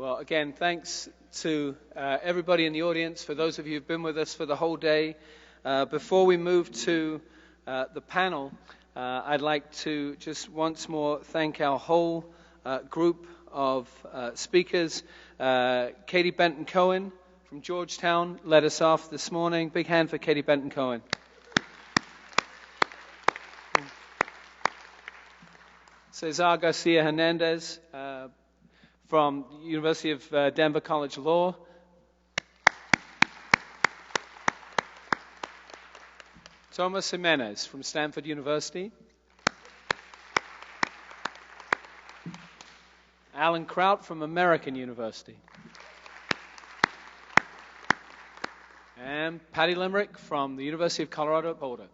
Well, again, thanks to everybody in the audience, for those of you who've been with us for the whole day. Before we move to the panel, I'd like to just once more thank our whole group of speakers. Katie Benton-Cohen from Georgetown led us off this morning. Big hand for Katie Benton-Cohen. Cesar Garcia Hernandez from the University of Denver College of Law. Thomas Jimenez from Stanford University. Alan Kraut from American University. And Patty Limerick from the University of Colorado at Boulder.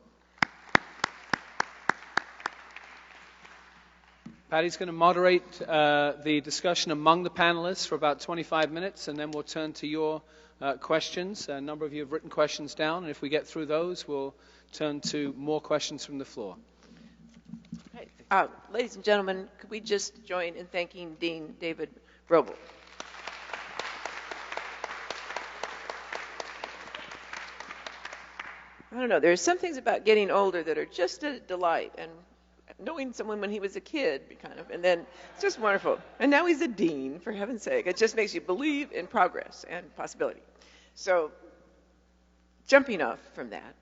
Patty's going to moderate the discussion among the panelists for about 25 minutes, and then we'll turn to your questions. A number of you have written questions down, and if we get through those, we'll turn to more questions from the floor. Right. Ladies and gentlemen, could we just join in thanking Dean David Robel? I don't know, there's some things about getting older that are just a delight, and knowing someone when he was a kid, kind of, and then it's just wonderful. And now he's a dean, for heaven's sake. It just makes you believe in progress and possibility. So, jumping off from that,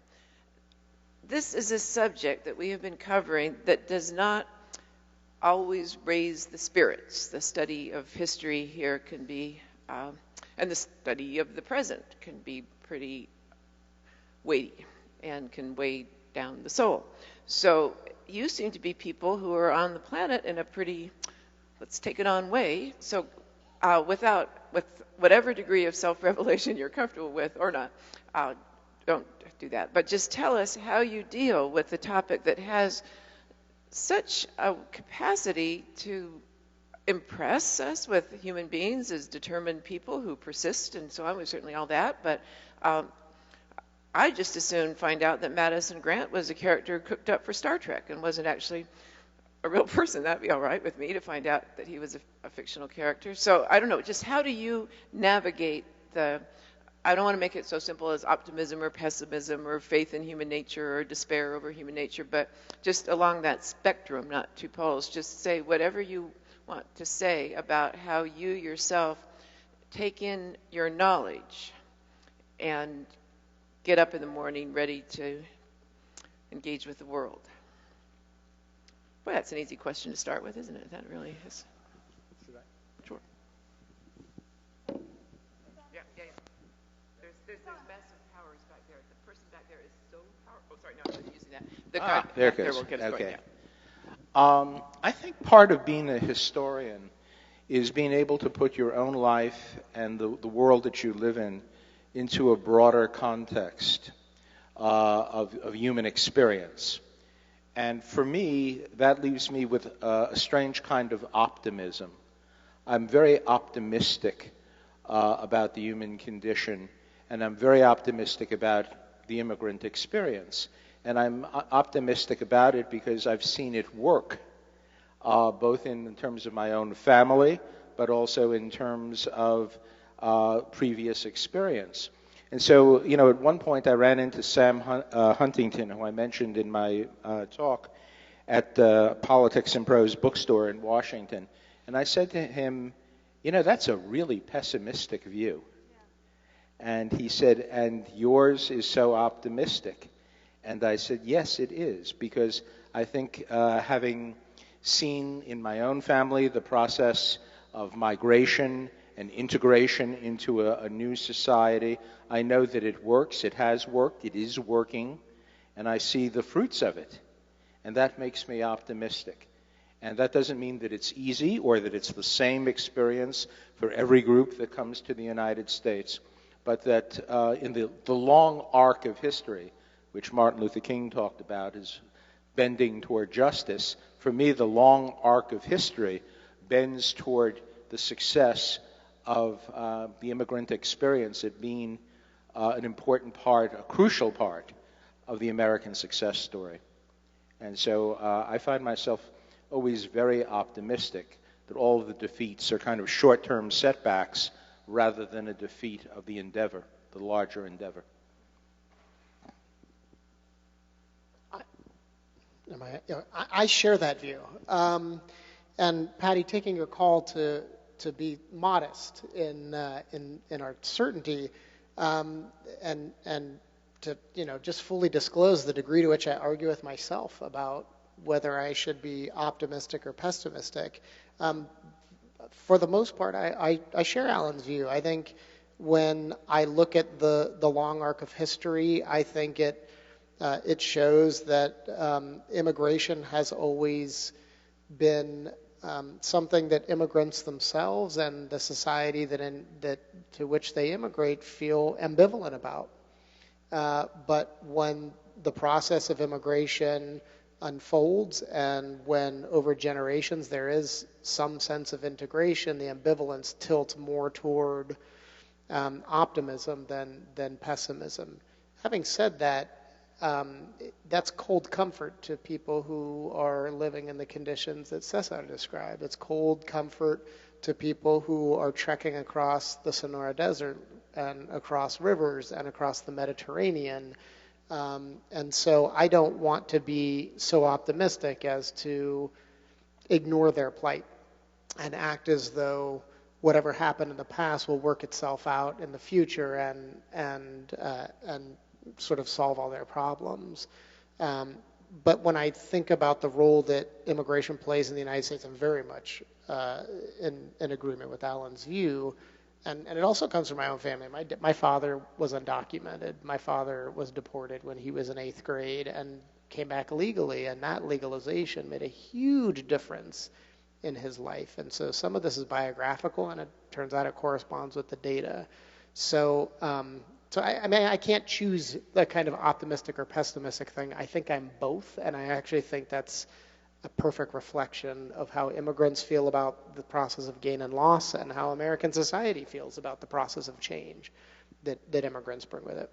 this is a subject that we have been covering that does not always raise the spirits. The study of history here can be, and the study of the present can be pretty weighty and can weigh down the soul. So you seem to be people who are on the planet in a pretty, let's take it on way. So with whatever degree of self-revelation you're comfortable with or not, don't do that. But just tell us how you deal with the topic that has such a capacity to impress us with human beings as determined people who persist and so on. We're certainly all that, but I just as soon find out that Madison Grant was a character cooked up for Star Trek and wasn't actually a real person. That'd be all right with me to find out that he was a fictional character. So I don't know, just how do you navigate I don't want to make it so simple as optimism or pessimism or faith in human nature or despair over human nature, but just along that spectrum, not two poles, just say whatever you want to say about how you yourself take in your knowledge and get up in the morning ready to engage with the world. Well, that's an easy question to start with, isn't it? That really is. Sure. Yeah. There's massive powers back there. The person back there is so powerful. Oh, sorry, no, I'm not using that. The card there it there goes. will get us Okay. going, yeah. I think part of being a historian is being able to put your own life and the world that you live in into a broader context of human experience. And for me, that leaves me with a strange kind of optimism. I'm very optimistic about the human condition, and I'm very optimistic about the immigrant experience. And I'm optimistic about it because I've seen it work, both in terms of my own family, but also in terms of previous experience. And so, at one point I ran into Sam Huntington, who I mentioned in my talk, at the Politics and Prose bookstore in Washington. And I said to him, that's a really pessimistic view. Yeah. And he said, and yours is so optimistic. And I said, yes, it is, because I think having seen in my own family the process of migration and integration into a new society, I know that it works, it has worked, it is working, and I see the fruits of it. And that makes me optimistic. And that doesn't mean that it's easy or that it's the same experience for every group that comes to the United States, but that in the long arc of history, which Martin Luther King talked about as bending toward justice, for me the long arc of history bends toward the success of the immigrant experience at being an important part, a crucial part of the American success story. And so I find myself always very optimistic that all of the defeats are kind of short-term setbacks rather than a defeat of the endeavor, the larger endeavor. I share that view. And Patty, taking your call to be modest in our certainty, and to just fully disclose the degree to which I argue with myself about whether I should be optimistic or pessimistic. For the most part, I share Alan's view. I think when I look at the long arc of history, I think it shows that immigration has always been something that immigrants themselves and the society to which they immigrate feel ambivalent about. But when the process of immigration unfolds and when over generations there is some sense of integration, the ambivalence tilts more toward optimism than pessimism. Having said that, that's cold comfort to people who are living in the conditions that Cesar described. It's cold comfort to people who are trekking across the Sonora Desert and across rivers and across the Mediterranean. And so I don't want to be so optimistic as to ignore their plight and act as though whatever happened in the past will work itself out in the future and sort of solve all their problems. But when I think about the role that immigration plays in the United States, I'm very much in agreement with Alan's view. And it also comes from my own family. My father was undocumented. My father was deported when he was in 8th grade and came back legally, and that legalization made a huge difference in his life. And so some of this is biographical, and it turns out it corresponds with the data. So I can't choose the kind of optimistic or pessimistic thing. I think I'm both, and I actually think that's a perfect reflection of how immigrants feel about the process of gain and loss and how American society feels about the process of change that immigrants bring with it.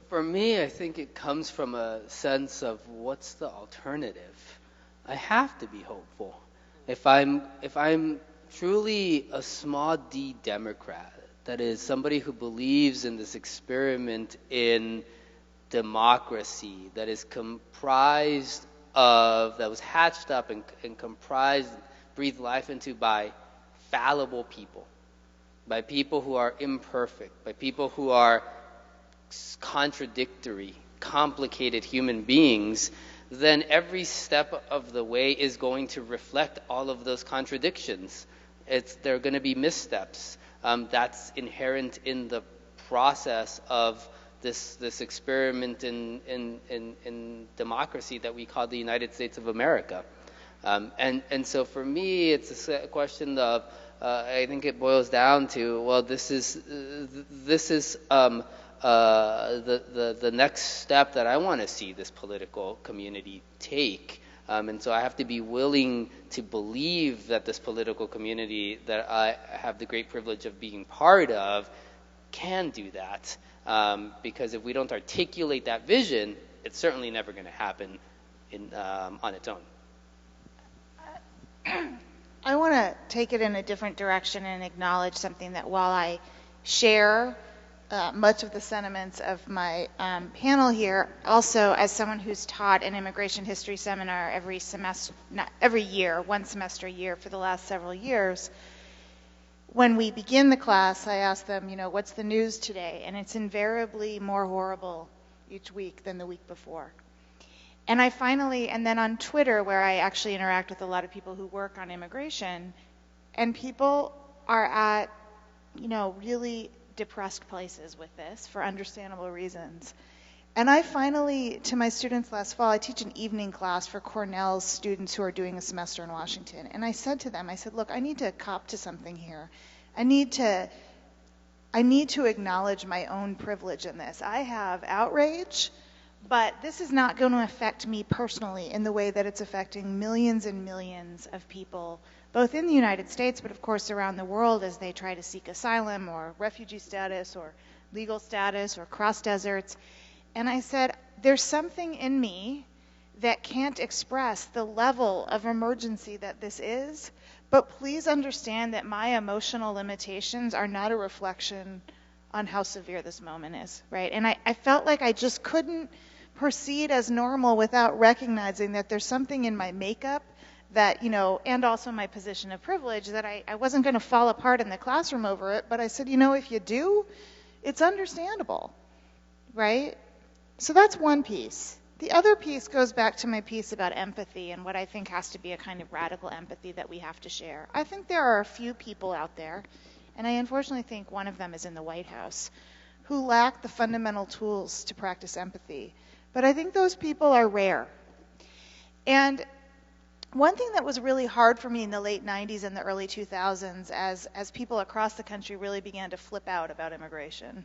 For me, I think it comes from a sense of what's the alternative. I have to be hopeful. If I'm truly a small d Democrat, that is somebody who believes in this experiment in democracy that is comprised of, that was hatched up and comprised, breathed life into by fallible people, by people who are imperfect, by people who are contradictory, complicated human beings, then every step of the way is going to reflect all of those contradictions. There are going to be missteps. That's inherent in the process of this experiment in democracy that we call the United States of America. And so for me, it's a question of, I think it boils down to, well, this is the next step that I want to see this political community take. And so I have to be willing to believe that this political community that I have the great privilege of being part of can do that. Because if we don't articulate that vision, it's certainly never going to happen on its own. I want to take it in a different direction and acknowledge something that while I share much of the sentiments of my panel here, also as someone who's taught an immigration history seminar every semester, not every year, one semester a year for the last several years, when we begin the class, I ask them, what's the news today? And it's invariably more horrible each week than the week before. And and then on Twitter, where I actually interact with a lot of people who work on immigration, and people are at, really depressed places with this for understandable reasons. And I finally, to my students last fall, I teach an evening class for Cornell's students who are doing a semester in Washington. And I said to them, look, I need to cop to something here. I need to acknowledge my own privilege in this. I have outrage, but this is not going to affect me personally in the way that it's affecting millions and millions of people, both in the United States, but of course around the world as they try to seek asylum or refugee status or legal status or cross deserts. And I said, there's something in me that can't express the level of emergency that this is. But please understand that my emotional limitations are not a reflection on how severe this moment is, right? And I felt like I just couldn't proceed as normal without recognizing that there's something in my makeup that, and also my position of privilege, that I wasn't going to fall apart in the classroom over it. But I said, if you do, it's understandable, right? So that's one piece. The other piece goes back to my piece about empathy and what I think has to be a kind of radical empathy that we have to share. I think there are a few people out there, and I unfortunately think one of them is in the White House, who lack the fundamental tools to practice empathy. But I think those people are rare. And one thing that was really hard for me in the late 90s and the early 2000s, as people across the country really began to flip out about immigration,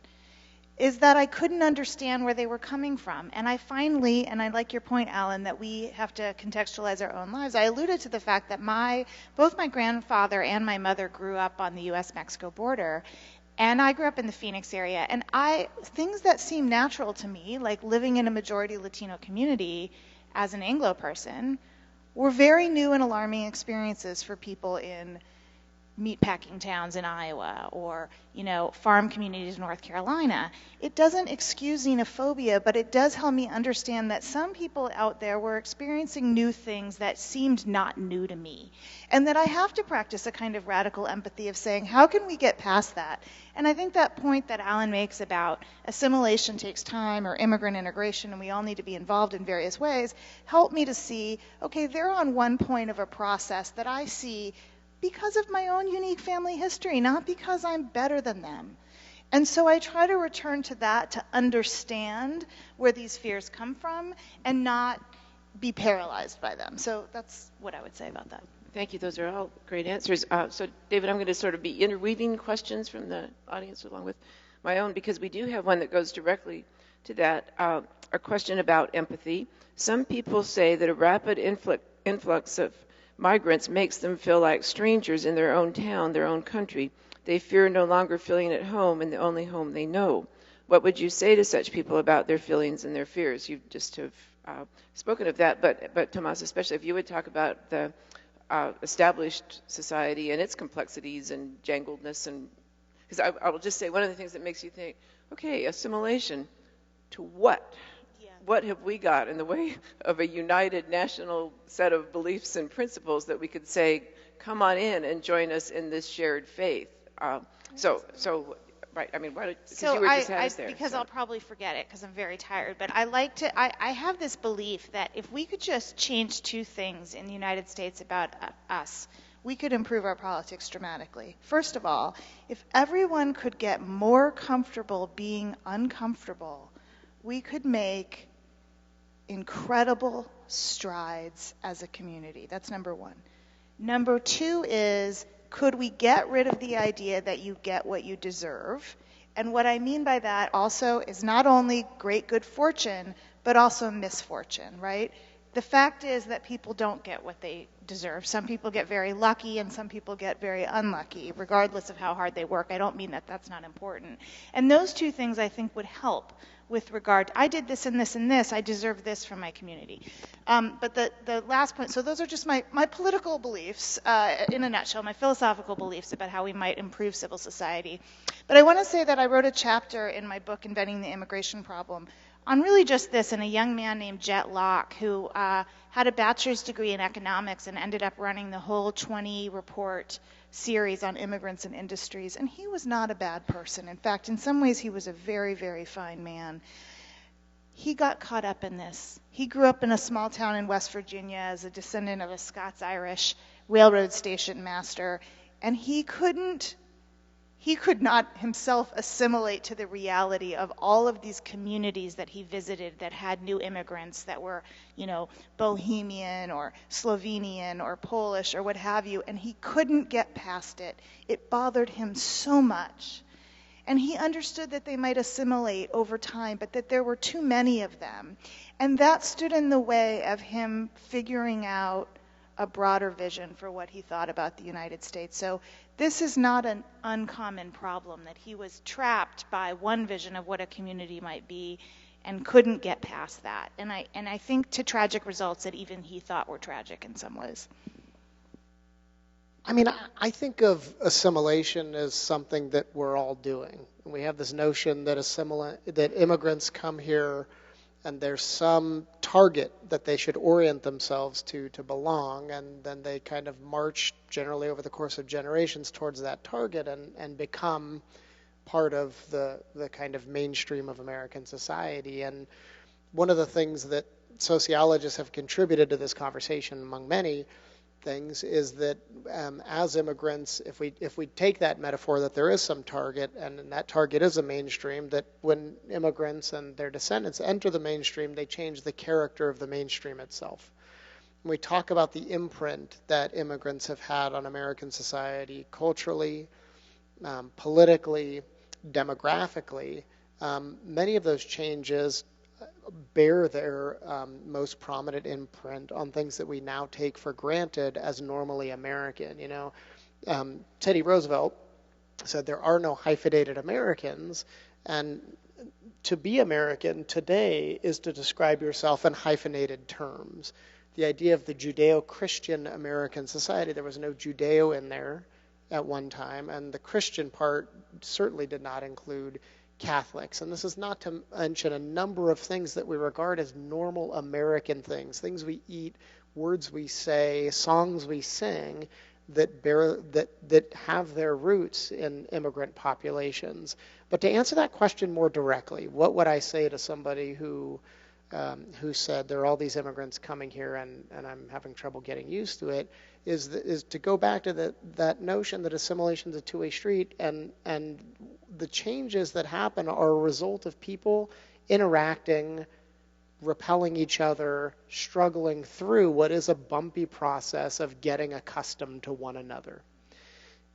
is that I couldn't understand where they were coming from. And I finally, and I like your point, Alan, that we have to contextualize our own lives. I alluded to the fact that both my grandfather and my mother grew up on the U.S.-Mexico border, and I grew up in the Phoenix area. And things that seem natural to me, like living in a majority Latino community as an Anglo person, were very new and alarming experiences for people in meatpacking towns in Iowa or, farm communities in North Carolina. It doesn't excuse xenophobia, but it does help me understand that some people out there were experiencing new things that seemed not new to me. And that I have to practice a kind of radical empathy of saying, how can we get past that? And I think that point that Alan makes about assimilation takes time, or immigrant integration, and we all need to be involved in various ways, helped me to see, okay, they're on one point of a process that I see because of my own unique family history, not because I'm better than them. And so I try to return to that to understand where these fears come from and not be paralyzed by them. So that's what I would say about that. Thank you. Those are all great answers. So, David, I'm going to sort of be interweaving questions from the audience along with my own, because we do have one that goes directly to that, a question about empathy. Some people say that a rapid influx of migrants makes them feel like strangers in their own town, their own country. They fear no longer feeling at home in the only home they know. What would you say to such people about their feelings and their fears? You just have spoken of that, but Tomas, especially if you would talk about the established society and its complexities and jangledness, and because I will just say one of the things that makes you think, okay, assimilation to what? What have we got in the way of a united national set of beliefs and principles that we could say, come on in and join us in this shared faith? Right, I mean, because you were just had us there. Because I'll probably forget it because I'm very tired, but I have this belief that if we could just change two things in the United States about us, we could improve our politics dramatically. First of all, if everyone could get more comfortable being uncomfortable, we could make incredible strides as a community. That's number one. Number two is, could we get rid of the idea that you get what you deserve? And what I mean by that also is not only great good fortune, but also misfortune, right? The fact is that people don't get what they deserve. Some people get very lucky and some people get very unlucky, regardless of how hard they work. I don't mean that that's not important. And those two things I think would help with regard, I did this and this and this, I deserve this from my community. But the last point, so those are just my political beliefs, in a nutshell, my philosophical beliefs about how we might improve civil society. But I want to say that I wrote a chapter in my book, Inventing the Immigration Problem, on really just this, and a young man named Jet Locke, who had a bachelor's degree in economics and ended up running the whole 20-report series on immigrants and industries. And he was not a bad person. In fact, in some ways, he was a very, very fine man. He got caught up in this. He grew up in a small town in West Virginia as a descendant of a Scots-Irish railroad station master, and he could not himself assimilate to the reality of all of these communities that he visited that had new immigrants that were, Bohemian or Slovenian or Polish or what have you, and he couldn't get past it. It bothered him so much. And he understood that they might assimilate over time, but that there were too many of them. And that stood in the way of him figuring out a broader vision for what he thought about the United States. So this is not an uncommon problem, that he was trapped by one vision of what a community might be, and couldn't get past that. And I think to tragic results that even he thought were tragic in some ways. I mean, I think of assimilation as something that we're all doing. We have this notion that immigrants come here and there's some target that they should orient themselves to belong, and then they kind of march generally over the course of generations towards that target and become part of the kind of mainstream of American society. And one of the things that sociologists have contributed to this conversation, among many things, is that as immigrants, if we take that metaphor that there is some target, and that target is a mainstream, that when immigrants and their descendants enter the mainstream, they change the character of the mainstream itself. When we talk about the imprint that immigrants have had on American society culturally, politically, demographically, many of those changes bear their most prominent imprint on things that we now take for granted as normally American. Teddy Roosevelt said there are no hyphenated Americans, and to be American today is to describe yourself in hyphenated terms. The idea of the Judeo-Christian American society, there was no Judeo in there at one time, and the Christian part certainly did not include Catholics. And this is not to mention a number of things that we regard as normal American things we eat, words we say, songs we sing, that have their roots in immigrant populations. But to answer that question more directly, what would I say to somebody who said there are all these immigrants coming here and I'm having trouble getting used to it, is to go back to that notion that assimilation is a two-way street, and the changes that happen are a result of people interacting, repelling each other, struggling through what is a bumpy process of getting accustomed to one another.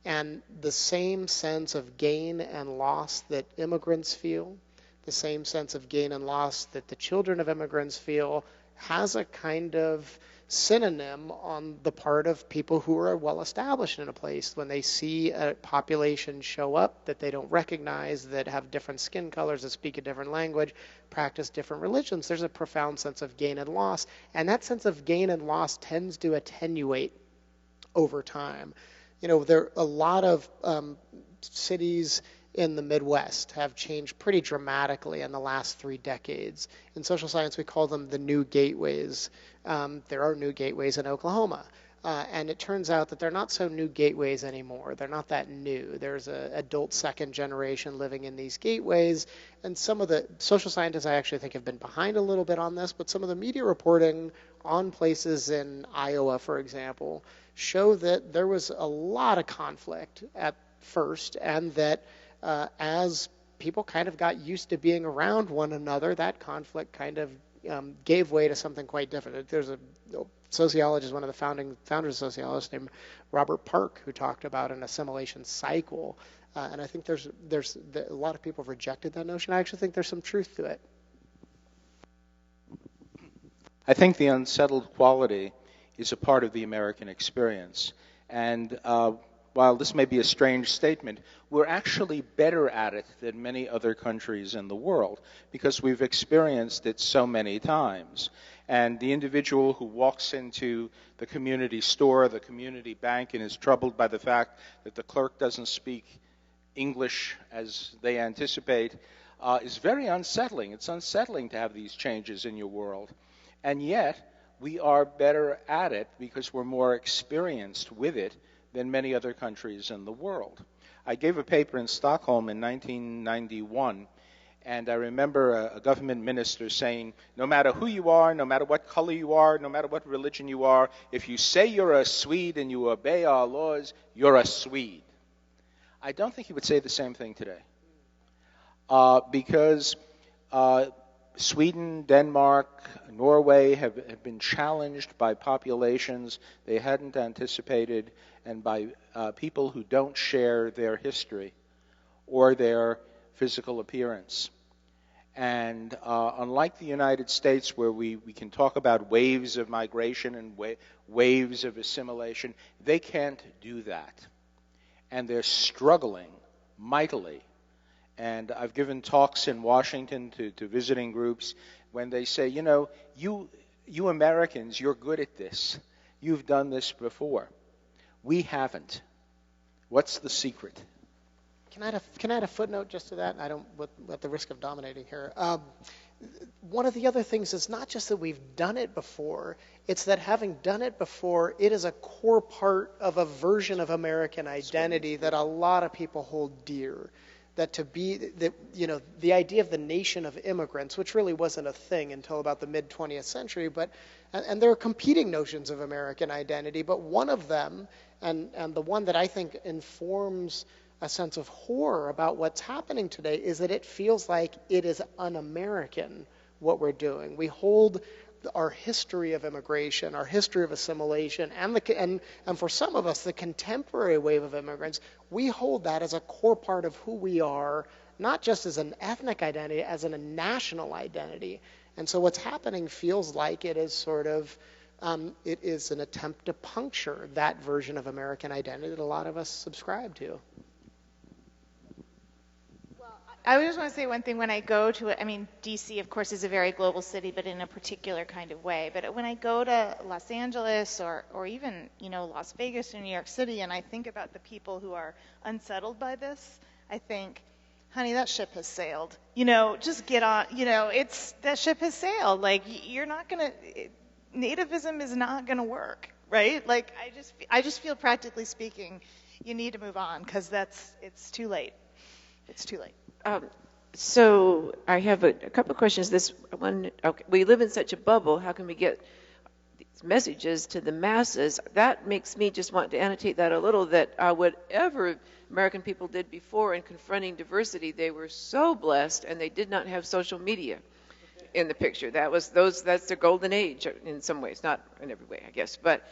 And the same sense of gain and loss that immigrants feel, the same sense of gain and loss that the children of immigrants feel, has a kind of synonym on the part of people who are well established in a place. When they see a population show up that they don't recognize, that have different skin colors, that speak a different language, practice different religions, there's a profound sense of gain and loss. And that sense of gain and loss tends to attenuate over time. There are a lot of cities in the Midwest have changed pretty dramatically in the last 3 decades. In social science, we call them the new gateways. There are new gateways in Oklahoma. And it turns out that they're not so new gateways anymore. They're not that new. There's an adult second generation living in these gateways. And some of the social scientists, I actually think, have been behind a little bit on this, but some of the media reporting on places in Iowa, for example, show that there was a lot of conflict at first, and that as people kind of got used to being around one another, that conflict kind of gave way to something quite different. There's a sociologist, one of the founders of sociologists named Robert Park, who talked about an assimilation cycle. And I think there's a lot of people have rejected that notion. I actually think there's some truth to it. I think the unsettled quality is a part of the American experience. And while this may be a strange statement, we're actually better at it than many other countries in the world because we've experienced it so many times. And the individual who walks into the community store, the community bank, and is troubled by the fact that the clerk doesn't speak English as they anticipate is very unsettling. It's unsettling to have these changes in your world. And yet, we are better at it because we're more experienced with it than many other countries in the world. I gave a paper in Stockholm in 1991, and I remember a government minister saying, no matter who you are, no matter what color you are, no matter what religion you are, if you say you're a Swede and you obey our laws, you're a Swede. I don't think he would say the same thing today. Because Sweden, Denmark, Norway have been challenged by populations they hadn't anticipated, and by people who don't share their history or their physical appearance. And unlike the United States, where we can talk about waves of migration and waves of assimilation, they can't do that. And they're struggling mightily. And I've given talks in Washington to visiting groups when they say, you know, you Americans, you're good at this. You've done this before. We haven't. What's the secret? Can I add a footnote just to that? I don't, at the risk of dominating here. One of the other things is not just that we've done it before, it's that having done it before, it is a core part of a version of American identity that a lot of people hold dear. That to be, that, you know, the idea of the nation of immigrants, which really wasn't a thing until about the mid-20th century, but, and there are competing notions of American identity, but one of them, and the one that I think informs a sense of horror about what's happening today, is that it feels like it is un-American what we're doing. We hold our history of immigration, our history of assimilation, and for some of us, the contemporary wave of immigrants, we hold that as a core part of who we are, not just as an ethnic identity, as a national identity. And so what's happening feels like it is sort of, it is an attempt to puncture that version of American identity that a lot of us subscribe to. I just want to say one thing. When I go to, I mean, D.C., of course, is a very global city, but in a particular kind of way. But when I go to Los Angeles or even, you know, Las Vegas or New York City, and I think about the people who are unsettled by this, I think, honey, that ship has sailed. You know, just get on, you know, that ship has sailed. Like, you're not going to, nativism is not going to work, right? Like, I just feel, practically speaking, you need to move on because it's too late. It's too late. So I have a couple of questions. This one, okay, we live in such a bubble. How can we get these messages to the masses? That makes me just want to annotate that a little, that whatever American people did before in confronting diversity, they were so blessed, and they did not have social media in the picture. That's their golden age in some ways, not in every way, I guess. But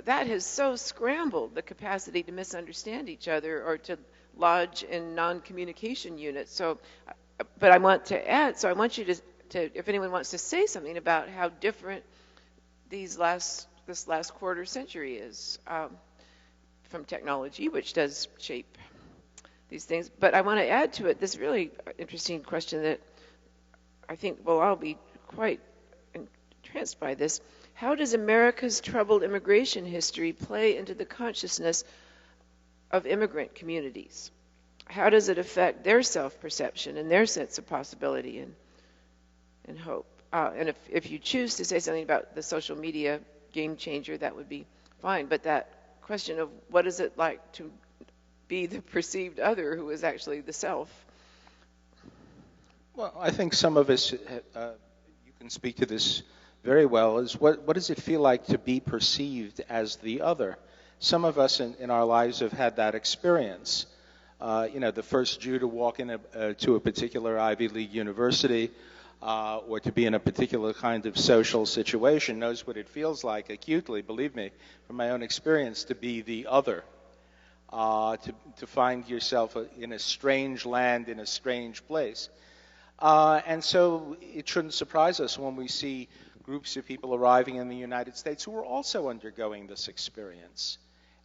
that has so scrambled the capacity to misunderstand each other or to lodge in non-communication units. So, but I want to add, so I want you to if anyone wants to say something about how different this last quarter century is from technology, which does shape these things. But I want to add to it this really interesting question that I think we'll all be quite entranced by this. How does America's troubled immigration history play into the consciousness of immigrant communities? How does it affect their self-perception and their sense of possibility and hope? And if you choose to say something about the social media game changer, that would be fine. But that question of what is it like to be the perceived other who is actually the self? Well, I think some of us, you can speak to this very well, is what does it feel like to be perceived as the other? Some of us in our lives have had that experience. You know, the first Jew to walk to a particular Ivy League university or to be in a particular kind of social situation knows what it feels like acutely, believe me, from my own experience, to be the other, to find yourself in a strange land, in a strange place. And so it shouldn't surprise us when we see groups of people arriving in the United States who are also undergoing this experience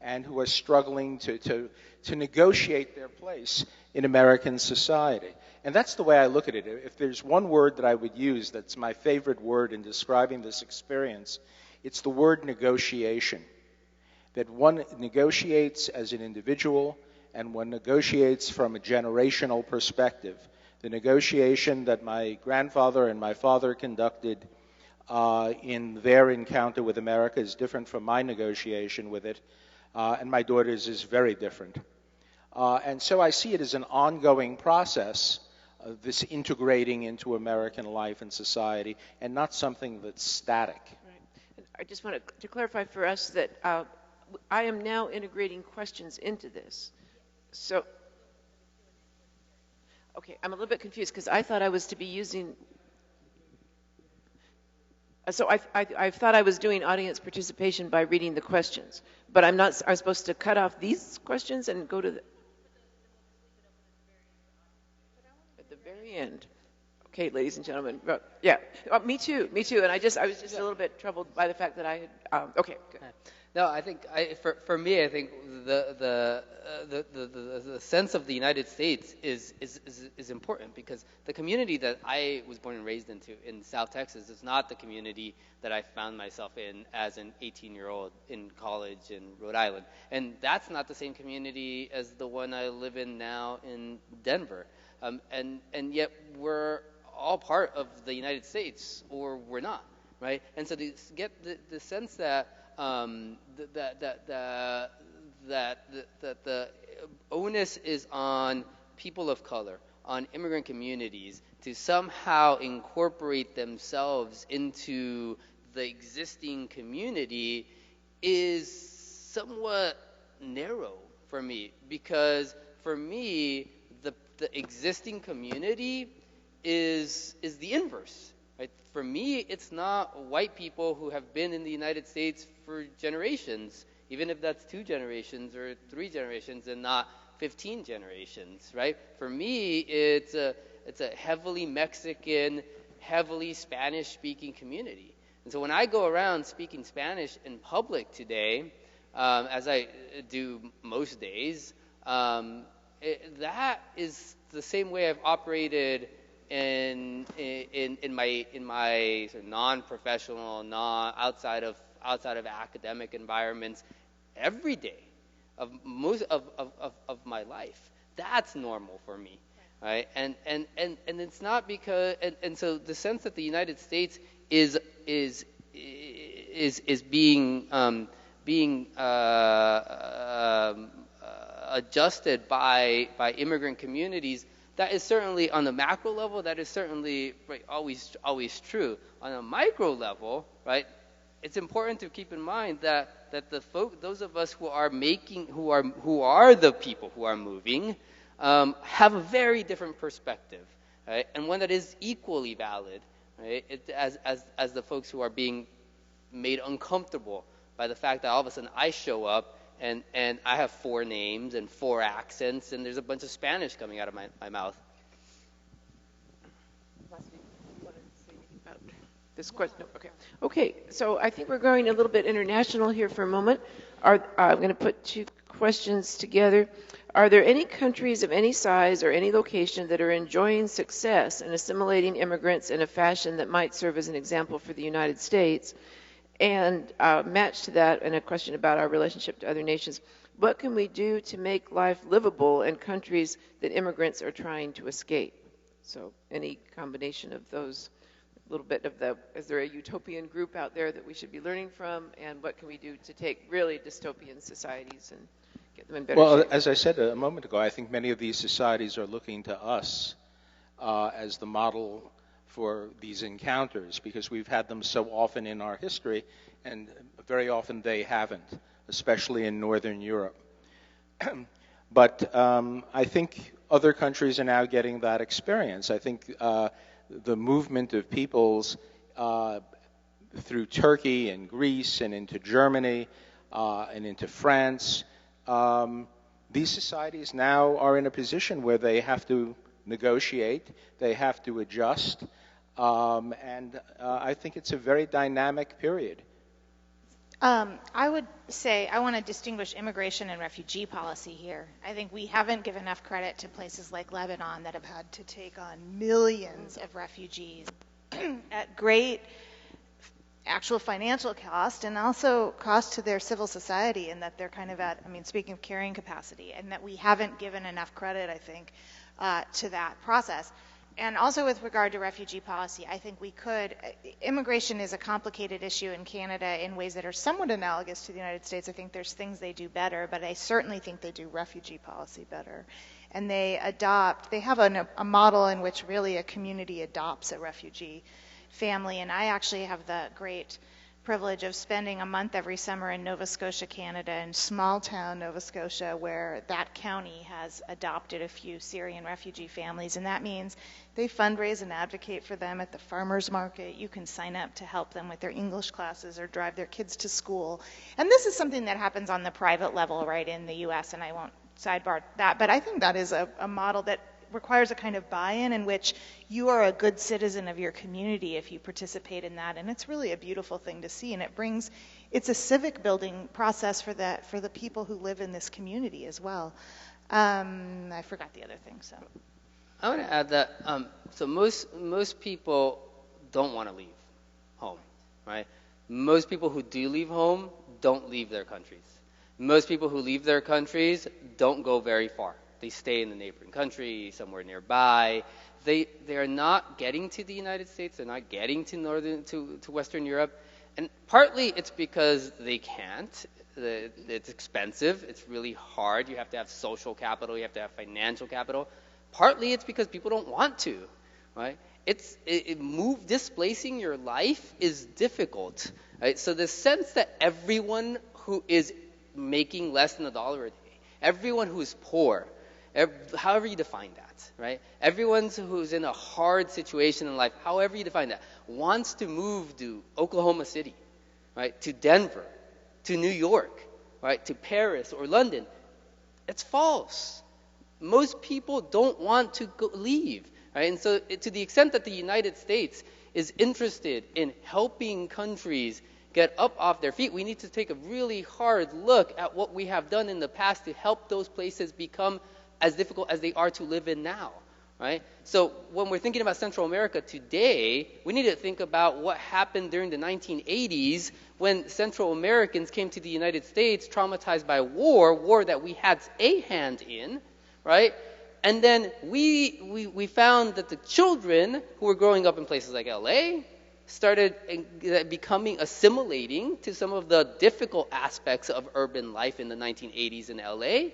and who are struggling to negotiate their place in American society. And that's the way I look at it. If there's one word that I would use that's my favorite word in describing this experience, it's the word negotiation. That one negotiates as an individual and one negotiates from a generational perspective. The negotiation that my grandfather and my father conducted in their encounter with America is different from my negotiation with it. And my daughter's is very different. And so I see it as an ongoing process, this integrating into American life and society, and not something that's static. Right. I just want to clarify for us that I am now integrating questions into this. So, okay, I'm a little bit confused because I thought I was to be using... So I thought I was doing audience participation by reading the questions, but I'm not. I'm supposed to cut off these questions and go to at the very end. Okay, ladies and gentlemen. Me too. And I was just a little bit troubled by the fact that I had. Okay, good. No, I think for me, I think the sense of the United States is important, because the community that I was born and raised into in South Texas is not the community that I found myself in as an 18-year-old in college in Rhode Island, and that's not the same community as the one I live in now in Denver, and yet we're all part of the United States, or we're not, right? And so to get the sense that that the onus is on people of color, on immigrant communities, to somehow incorporate themselves into the existing community is somewhat narrow for me, because for me the existing community is the inverse. Right? For me, it's not white people who have been in the United States for generations, even if that's 2 generations or 3 generations and not 15 generations, right? For me, it's a heavily Mexican, heavily Spanish-speaking community. And so when I go around speaking Spanish in public today, as I do most days, that is the same way I've operated in my sort of non-professional, outside of academic environments every day of most of my life. That's normal for me, right? And it's not because and so the sense that the United States is being adjusted by immigrant communities, that is certainly on the macro level, that is certainly right, always true. On a micro level, right, it's important to keep in mind that those of us who are the people who are moving, have a very different perspective, right, and one that is equally valid, right, as the folks who are being made uncomfortable by the fact that all of a sudden I show up and I have 4 names and 4 accents, and there's a bunch of Spanish coming out of my mouth. This question, no, okay. Okay, so I think we're going a little bit international here for a moment. I'm going to put 2 questions together. Are there any countries of any size or any location that are enjoying success in assimilating immigrants in a fashion that might serve as an example for the United States? And matched to that, and a question about our relationship to other nations, what can we do to make life livable in countries that immigrants are trying to escape? So any combination of those, a little bit of is there a utopian group out there that we should be learning from, and what can we do to take really dystopian societies and get them in better shape? Well, as I said a moment ago, I think many of these societies are looking to us as the model for these encounters, because we've had them so often in our history, and very often they haven't, especially in Northern Europe. But I think other countries are now getting that experience. I think the movement of peoples through Turkey and Greece and into Germany and into France, these societies now are in a position where they have to negotiate, they have to adjust, and I think it's a very dynamic period. I would say I want to distinguish immigration and refugee policy here. I think we haven't given enough credit to places like Lebanon that have had to take on millions of refugees at great actual financial cost, and also cost to their civil society, and that they're kind of at, speaking of carrying capacity, and that we haven't given enough credit, I think, to that process. And also with regard to refugee policy, I think we could, immigration is a complicated issue in Canada in ways that are somewhat analogous to the United States. I think there's things they do better, but I certainly think they do refugee policy better. And they have a model in which really a community adopts a refugee family. And I actually have the great privilege of spending a month every summer in Nova Scotia, Canada, in small town Nova Scotia, where that county has adopted a few Syrian refugee families, and that means they fundraise and advocate for them at the farmers market. You can sign up to help them with their English classes or drive their kids to school. And this is something that happens on the private level right in the US, and I won't sidebar that, but I think that is a model that requires a kind of buy-in in which you are a good citizen of your community if you participate in that, and it's really a beautiful thing to see, and it's a civic building process for the people who live in this community as well. I forgot the other thing, so. I want to add that so most people don't want to leave home, right? Most people who do leave home don't leave their countries. Most people who leave their countries don't go very far. They stay in the neighboring country, somewhere nearby. They are not getting to the United States. They're not getting to Western Europe, and partly it's because they can't. It's expensive. It's really hard. You have to have social capital. You have to have financial capital. Partly it's because people don't want to, right? Displacing your life is difficult, right? So the sense that everyone who is making less than $1 a day, everyone who is poor, however you define that, right? Everyone who's in a hard situation in life, however you define that, wants to move to Oklahoma City, right? To Denver, to New York, right? To Paris or London. It's false. Most people don't want to leave, right? And so to the extent that the United States is interested in helping countries get up off their feet, we need to take a really hard look at what we have done in the past to help those places become as difficult as they are to live in now, right? So when we're thinking about Central America today, we need to think about what happened during the 1980s when Central Americans came to the United States traumatized by war that we had a hand in, right? And then we found that the children who were growing up in places like LA started assimilating to some of the difficult aspects of urban life in the 1980s in LA,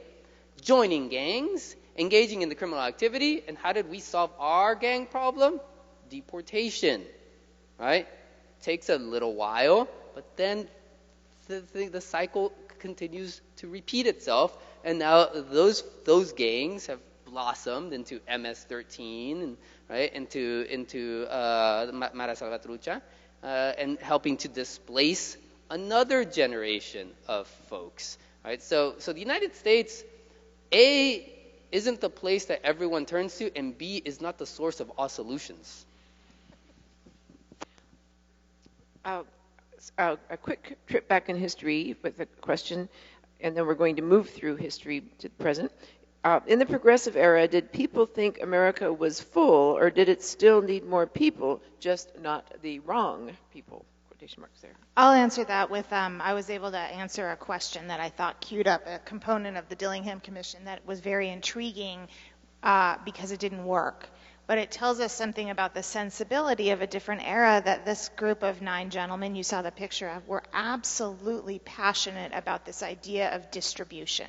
joining gangs, engaging in the criminal activity. And how did we solve our gang problem? Deportation, right? Takes a little while, but then the cycle continues to repeat itself, and now those gangs have blossomed into MS-13, and right into Mara Salvatrucha, and helping to displace another generation of folks. Right. So the United States, A, isn't the place that everyone turns to, and B, is not the source of all solutions. A quick trip back in history with a question, and then we're going to move through history to the present. In the progressive era, did people think America was full, or did it still need more people, just not the wrong people? Quotation marks there. I'll answer that with, I was able to answer a question that I thought queued up a component of the Dillingham Commission that was very intriguing because it didn't work. But it tells us something about the sensibility of a different era that this group of 9 gentlemen you saw the picture of were absolutely passionate about this idea of distribution.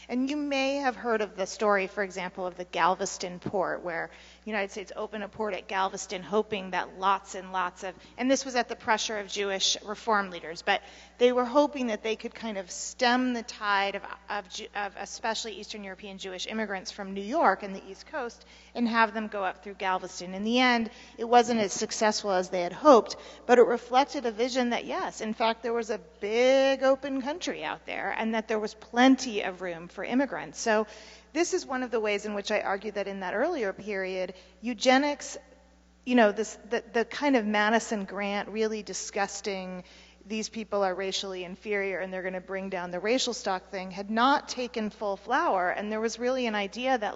And you may have heard of the story, for example, of the Galveston port, where the United States opened a port at Galveston hoping that lots and lots of, and this was at the pressure of Jewish reform leaders, but they were hoping that they could kind of stem the tide of especially Eastern European Jewish immigrants from New York and the East Coast and have them go up through Galveston. In the end, it wasn't as successful as they had hoped, but it reflected a vision that, yes, in fact, there was a big open country out there and that there was plenty of room for immigrants. So this is one of the ways in which I argue that in that earlier period, eugenics, the kind of Madison Grant really disgusting, these people are racially inferior and they're going to bring down the racial stock thing, had not taken full flower. And there was really an idea that,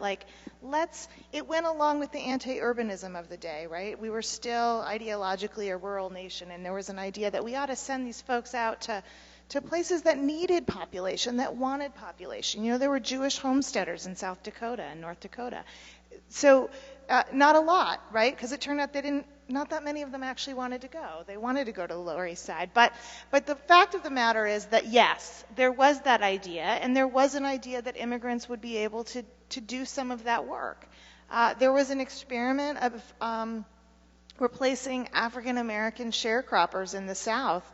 it went along with the anti-urbanism of the day, right? We were still ideologically a rural nation, and there was an idea that we ought to send these folks out to places that needed population, that wanted population. There were Jewish homesteaders in South Dakota and North Dakota. So not a lot, right? Because it turned out not that many of them actually wanted to go. They wanted to go to the Lower East Side. But the fact of the matter is that, yes, there was that idea, and there was an idea that immigrants would be able to do some of that work. There was an experiment of replacing African American sharecroppers in the South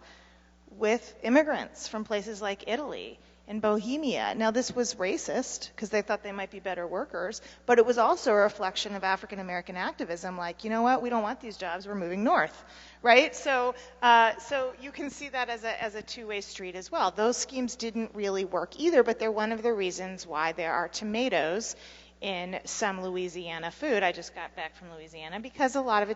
with immigrants from places like Italy and Bohemia. Now, this was racist because they thought they might be better workers, but it was also a reflection of African American activism, like, you know what, we don't want these jobs, we're moving north, right? So you can see that as a two-way street as well. Those schemes didn't really work either, but they're one of the reasons why there are tomatoes in some Louisiana food. I just got back from Louisiana because a lot of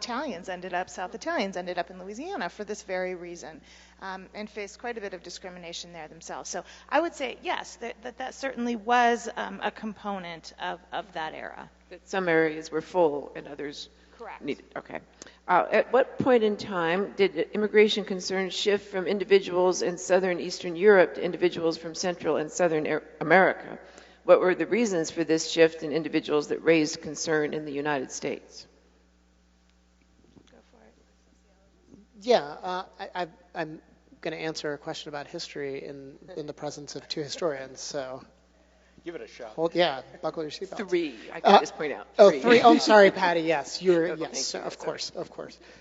South Italians ended up in Louisiana for this very reason, and faced quite a bit of discrimination there themselves. So I would say, yes, that certainly was a component of that era. That some areas were full and others Correct. needed. Okay. At what point in time did immigration concerns shift from individuals in Southern Eastern Europe to individuals from Central and Southern America? What were the reasons for this shift in individuals that raised concern in the United States? Go for it. Yeah, I'm going to answer a question about history in the presence of two historians. So, Give it a shot. buckle your seatbelt. 3, I can just point out. Oh, 3. Oh, I'm sorry, Patty. Yes, Okay, yes, thank you. of course.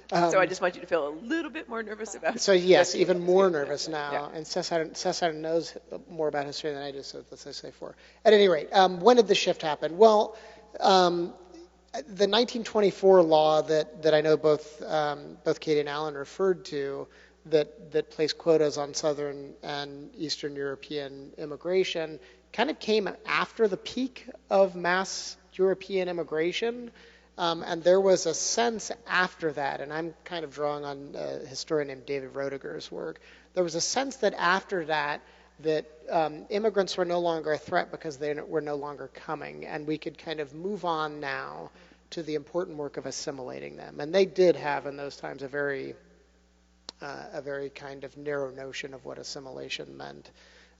So I just want you to feel a little bit more nervous about it. So yes, even more nervous now. Yeah. And Cesar knows more about history than I do, so let's say 4. At any rate, when did the shift happen? Well, the 1924 law that I know both Katie and Alan referred to, that placed quotas on Southern and Eastern European immigration, kind of came after the peak of mass European immigration. And there was a sense after that, and I'm kind of drawing on a historian named David Roediger's work. There was a sense that after that immigrants were no longer a threat because they were no longer coming, and we could kind of move on now to the important work of assimilating them. And they did have in those times a very kind of narrow notion of what assimilation meant.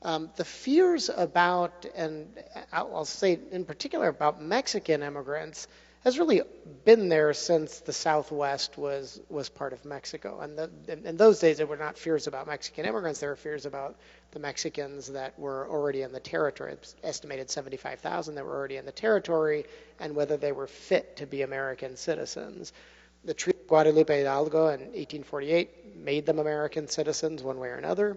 The fears about, and I'll say in particular about Mexican immigrants, has really been there since the Southwest was part of Mexico. And in those days, there were not fears about Mexican immigrants. There were fears about the Mexicans that were already in the territory. It's estimated 75,000 that were already in the territory, and whether they were fit to be American citizens. The Treaty of Guadalupe Hidalgo in 1848 made them American citizens one way or another.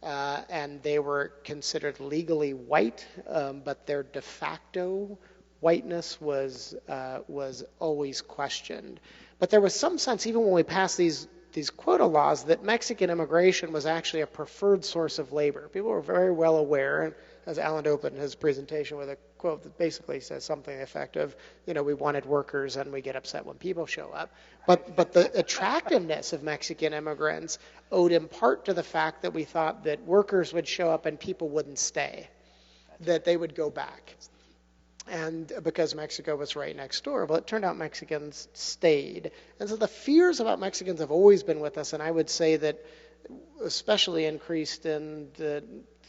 And they were considered legally white, but their de facto whiteness was always questioned. But there was some sense, even when we passed these quota laws, that Mexican immigration was actually a preferred source of labor. People were very well aware, and as Alan opened his presentation with a quote that basically says something to the effect of, we wanted workers and we get upset when people show up. But the attractiveness of Mexican immigrants owed in part to the fact that we thought that workers would show up and people wouldn't stay, that they would go back. And because Mexico was right next door, but it turned out Mexicans stayed. And so the fears about Mexicans have always been with us, and I would say that especially increased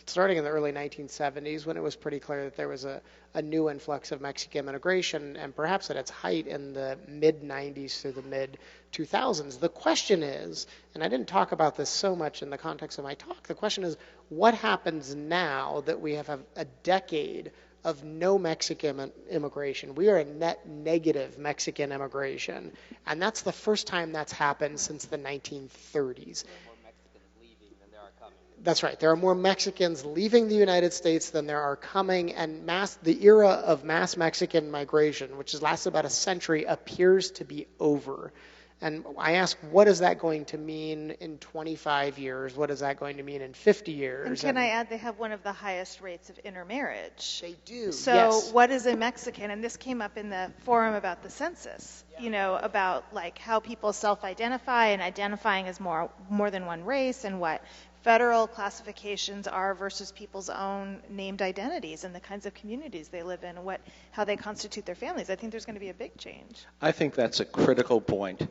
starting in the early 1970s, when it was pretty clear that there was a new influx of Mexican immigration, and perhaps at its height in the mid-90s to the mid-2000s. The question is, and I didn't talk about this so much in the context of my talk, the question is, what happens now that we have a decade of no Mexican immigration? We are a net negative Mexican immigration, and that's the first time that's happened since the 1930s. That's right. There are more Mexicans leaving the United States than there are coming, and the era of mass Mexican migration, which has lasted about a century, appears to be over. And I ask, what is that going to mean in 25 years? What is that going to mean in 50 years? And can I add, they have one of the highest rates of intermarriage. They do, So yes. what is a Mexican? And this came up in the forum about the census, about like how people self-identify and identifying as more than one race, and what federal classifications are versus people's own named identities and the kinds of communities they live in, and how they constitute their families. I think there's going to be a big change. I think that's a critical point,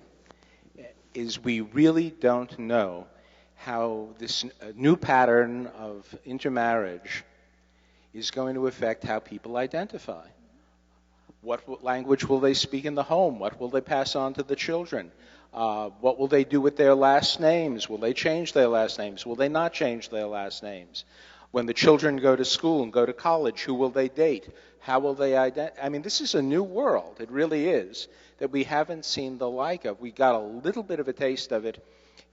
is we really don't know how this new pattern of intermarriage is going to affect how people identify. What language will they speak in the home? What will they pass on to the children? What will they do with their last names? Will they change their last names? Will they not change their last names? When the children go to school and go to college, who will they date? How will they identify? I mean, this is a new world. It really is, that we haven't seen the like of. We got a little bit of a taste of it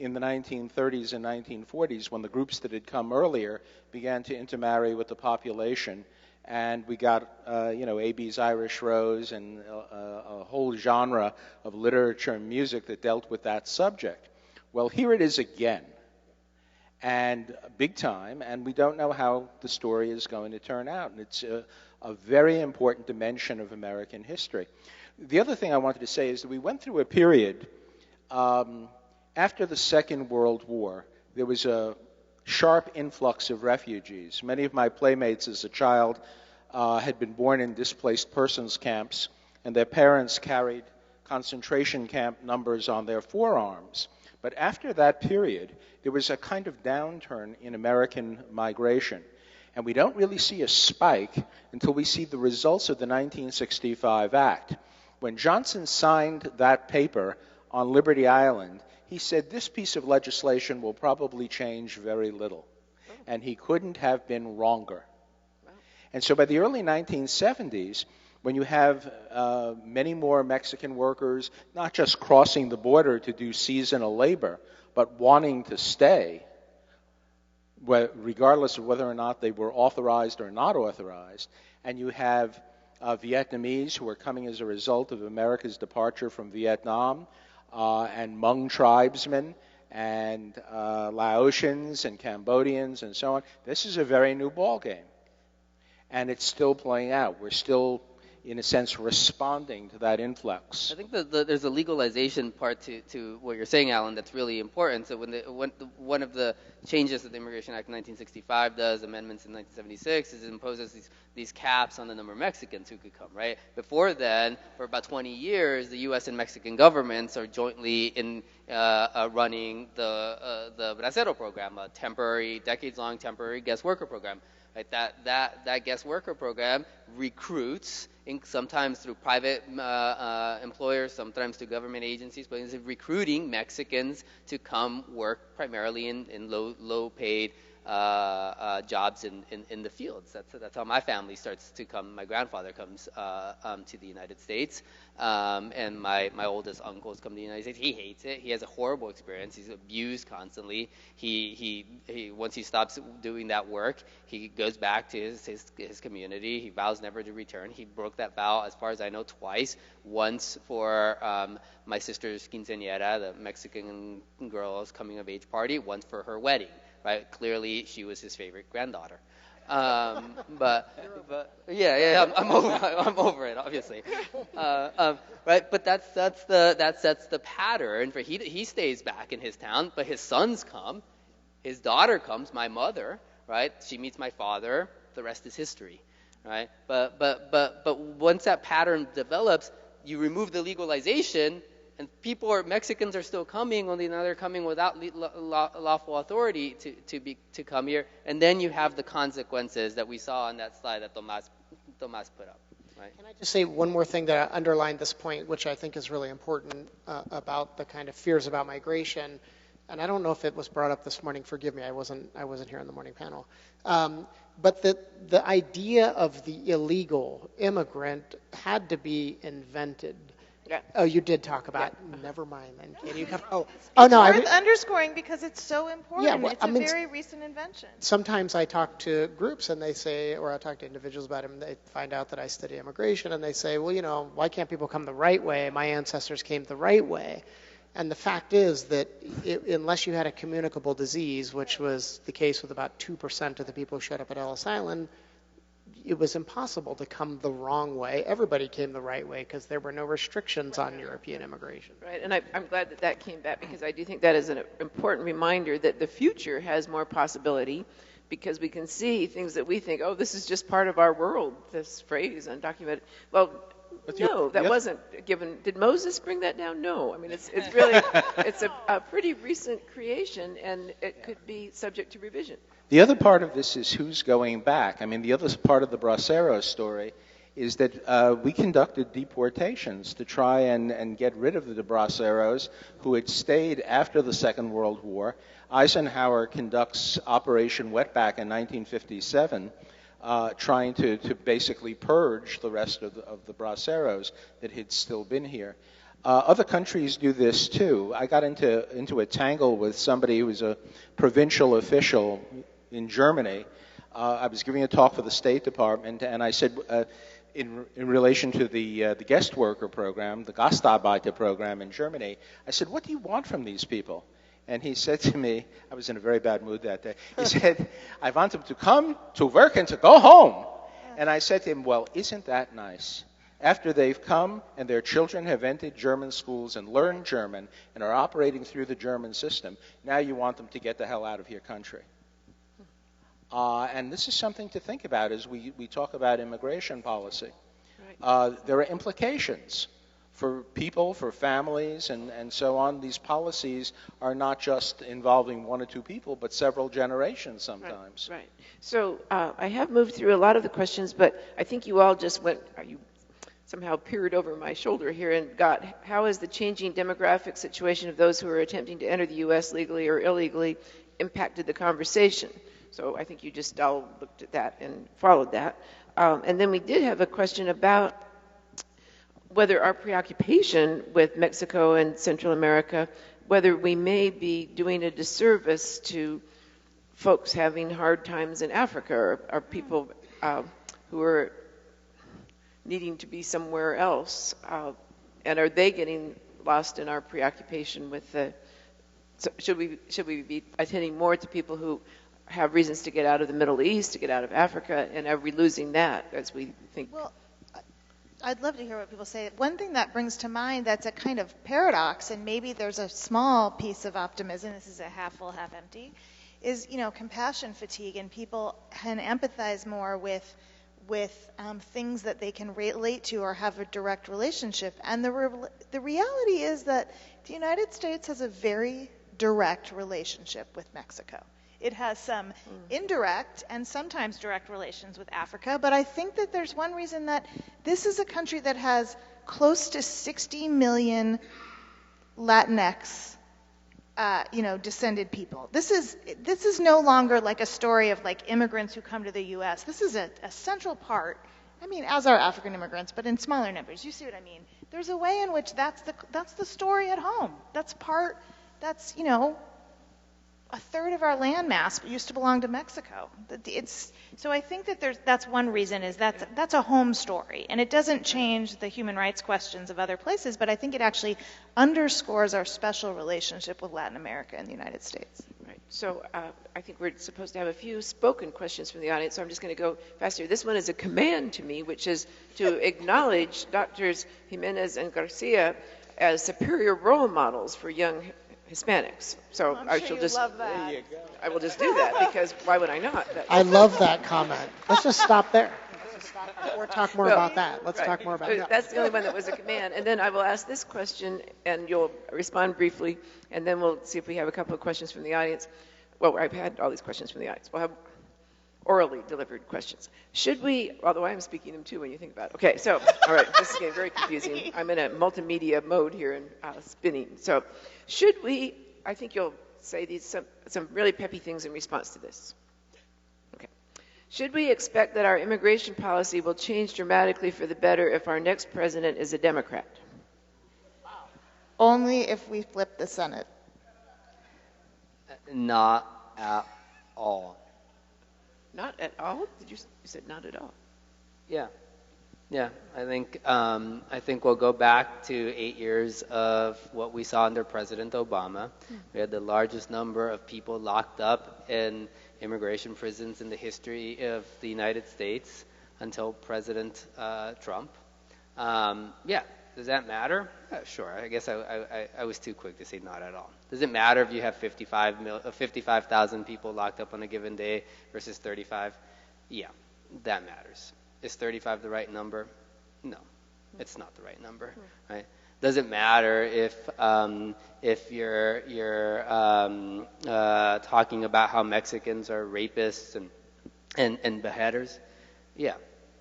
in the 1930s and 1940s when the groups that had come earlier began to intermarry with the population. And we got, A.B.'s Irish Rose and a whole genre of literature and music that dealt with that subject. Well, here it is again, and big time, and we don't know how the story is going to turn out. And it's a very important dimension of American history. The other thing I wanted to say is that we went through a period after the Second World War. There was a sharp influx of refugees. Many of my playmates as a child had been born in displaced persons camps, and their parents carried concentration camp numbers on their forearms. But after that period, there was a kind of downturn in American migration. And we don't really see a spike until we see the results of the 1965 Act. When Johnson signed that paper on Liberty Island, he said this piece of legislation will probably change very little. And he couldn't have been wronger. And so by the early 1970s, when you have many more Mexican workers not just crossing the border to do seasonal labor, but wanting to stay, regardless of whether or not they were authorized or not authorized, and you have Vietnamese who are coming as a result of America's departure from Vietnam, and Hmong tribesmen, and Laotians and Cambodians and so on. This is a very new ballgame. And it's still playing out. We're still, in a sense, responding to that influx. I think there's a legalization part to what you're saying, Alan, that's really important. So one of the changes that the Immigration Act of 1965 does, amendments in 1976, is it imposes these caps on the number of Mexicans who could come, right? Before then, for about 20 years, the U.S. and Mexican governments are jointly running the Bracero program, a temporary, decades-long temporary guest worker program. Right, that guest worker program recruits, sometimes through private employers, sometimes through government agencies, but it's recruiting Mexicans to come work primarily in low-paid jobs in the fields. That's how my family starts to come. My grandfather comes to the United States, and my oldest uncles come to the United States. He hates it. He has a horrible experience. He's abused constantly. He once he stops doing that work, he goes back to his community. He vows never to return. He broke that vow, as far as I know, twice. Once for my sister's quinceañera, the Mexican girl's coming of age party. Once for her wedding. Right? Clearly, she was his favorite granddaughter. But yeah, I'm over it, obviously. Right? But that sets the pattern for he stays back in his town, but his sons come, his daughter comes, my mother, right? She meets my father. The rest is history, right? But once that pattern develops, you remove the legalization. And Mexicans are still coming, only now they're coming without lawful authority to come here. And then you have the consequences that we saw on that slide that Tomas put up. Right? Can I just say one more thing that underlined this point, which I think is really important about the kind of fears about migration? And I don't know if it was brought up this morning. Forgive me, I wasn't here on the morning panel. But the idea of the illegal immigrant had to be invented. Yeah. Oh, you did talk about. Never mind then. Can you come? Oh It's no. worth underscoring because it's so important. Yeah, well, it's a very recent invention. Sometimes I talk to groups and they say, or I talk to individuals about it, and they find out that I study immigration, and they say, well, why can't people come the right way? My ancestors came the right way. And the fact is that unless you had a communicable disease, which was the case with about 2% of the people who showed up at Ellis Island, it was impossible to come the wrong way. Everybody came the right way because there were no restrictions on European immigration. Right, and I'm glad that came back because I do think that is an important reminder that the future has more possibility because we can see things that we think, oh, this is just part of our world, this phrase, undocumented. Well, no, that wasn't given. Did Moses bring that down? No. I mean, it's really, it's a pretty recent creation, and it could be subject to revision. The other part of this is who's going back. I mean, the other part of the Bracero story is that we conducted deportations to try and get rid of the Braceros who had stayed after the Second World War. Eisenhower conducts Operation Wetback in 1957, trying to basically purge the rest of the Braceros that had still been here. Other countries do this too. I got into a tangle with somebody who was a provincial official in Germany. I was giving a talk for the State Department, and I said, in relation to the guest worker program, the Gastarbeiter program in Germany, I said, what do you want from these people? And he said to me, I was in a very bad mood that day, he said, I want them to come to work and to go home. And I said to him, well, isn't that nice? After they've come and their children have entered German schools and learned German and are operating through the German system, now you want them to get the hell out of your country. And this is something to think about as we talk about immigration policy. There are implications for people, for families, and so on. These policies are not just involving one or two people, but several generations sometimes. Right. So I have moved through a lot of the questions, but I think you all just you somehow peered over my shoulder here and got, how has the changing demographic situation of those who are attempting to enter the U.S. legally or illegally impacted the conversation? So I think you just all looked at that and followed that. And then we did have a question about whether our preoccupation with Mexico and Central America, whether we may be doing a disservice to folks having hard times in Africa, or people who are needing to be somewhere else, and are they getting lost in our preoccupation with the? So should we be attending more to people who have reasons to get out of the Middle East, to get out of Africa, and are we losing that as we think? Well, I'd love to hear what people say. One thing that brings to mind that's a kind of paradox, and maybe there's a small piece of optimism, this is a half full, half empty, is, compassion fatigue, and people can empathize more with things that they can relate to or have a direct relationship. And the reality is that the United States has a very direct relationship with Mexico. It has some indirect and sometimes direct relations with Africa, but I think that there's one reason that this is a country that has close to 60 million Latinx, descended people. This is no longer like a story of like immigrants who come to the U.S. This is a central part. I mean, as are African immigrants, but in smaller numbers. You see what I mean? There's a way in which that's the story at home. That's a third of our land mass used to belong to Mexico. So I think that that's one reason, is that's a home story, and it doesn't change the human rights questions of other places, but I think it actually underscores our special relationship with Latin America and the United States. Right. So I think we're supposed to have a few spoken questions from the audience, so I'm just going to go faster. This one is a command to me, which is to acknowledge Drs. Jimenez and Garcia as superior role models for young Hispanics. So I'm I sure shall you just love that. There you go. I will just do that, because why would I not? I love that comment. Let's just stop there. Or talk more about that. Let's talk more about that. That's the only one that was a command. And then I will ask this question, and you'll respond briefly, and then we'll see if we have a couple of questions from the audience. Well, I've had all these questions from the audience. We'll have orally delivered questions. Should we, although I am speaking them too when you think about it. Okay, so, all right, this is getting very confusing. I'm in a multimedia mode here and spinning. So, should we, I think you'll say some really peppy things in response to this. Okay. Should we expect that our immigration policy will change dramatically for the better if our next president is a Democrat? Only if we flip the Senate. Not at all. Not at all? You said not at all. Yeah. I think we'll go back to 8 years of what we saw under President Obama. We had the largest number of people locked up in immigration prisons in the history of the United States until President Trump. Does that matter? Sure. I guess I was too quick to say not at all. Does it matter if you have 55,000 people locked up on a given day versus 35? Yeah, that matters. Is 35 the right number? No, it's not the right number, right? Does it matter if you're talking about how Mexicans are rapists and beheaders? Yeah.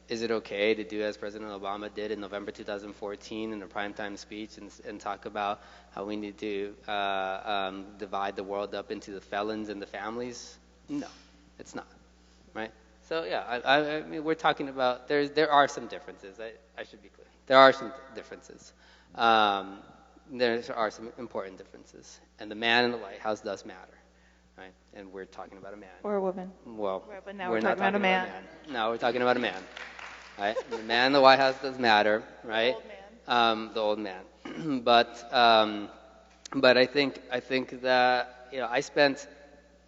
Is it okay to do as President Obama did in November 2014 in a primetime speech and talk about how we need to divide the world up into the felons and the families? No, it's not, right? So I mean, we're talking about there are some differences. I should be clear. There are some differences. There are some important differences, and the man in the White House does matter, right? And we're talking about a man Or a woman. Well, But now we're we're not talking about a man. No, we're talking about a man. Right? The man in the White House does matter, right? The old man. But I think that I spent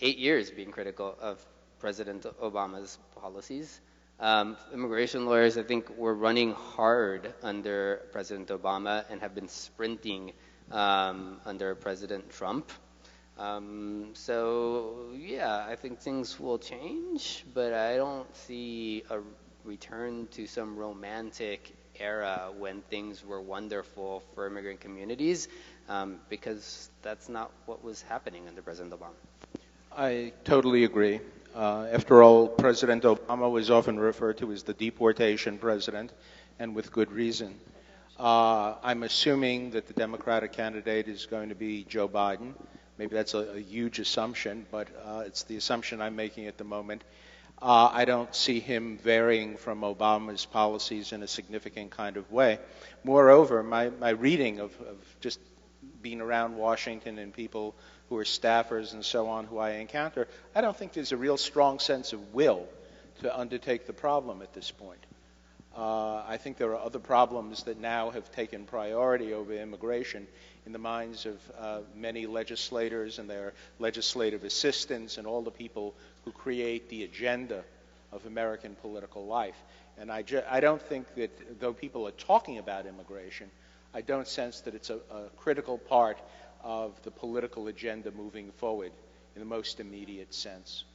8 years being critical of President Obama's policies. Immigration lawyers, I think, were running hard under President Obama and have been sprinting under President Trump. So, yeah, I think things will change, but I don't see a return to some romantic era when things were wonderful for immigrant communities, because that's not what was happening under President Obama. I totally agree. After all, President Obama was often referred to as the deportation president, and with good reason. I'm assuming that the Democratic candidate is going to be Joe Biden. Maybe that's a huge assumption, but it's the assumption I'm making at the moment. I don't see him varying from Obama's policies in a significant kind of way. Moreover, my reading of just being around Washington and people who are staffers and so on who I encounter, I don't think there's a real strong sense of will to undertake the problem at this point. I think there are other problems that now have taken priority over immigration in the minds of many legislators and their legislative assistants and all the people who create the agenda of American political life. And I don't think that, though people are talking about immigration, I don't sense that it's a critical part of the political agenda moving forward in the most immediate sense.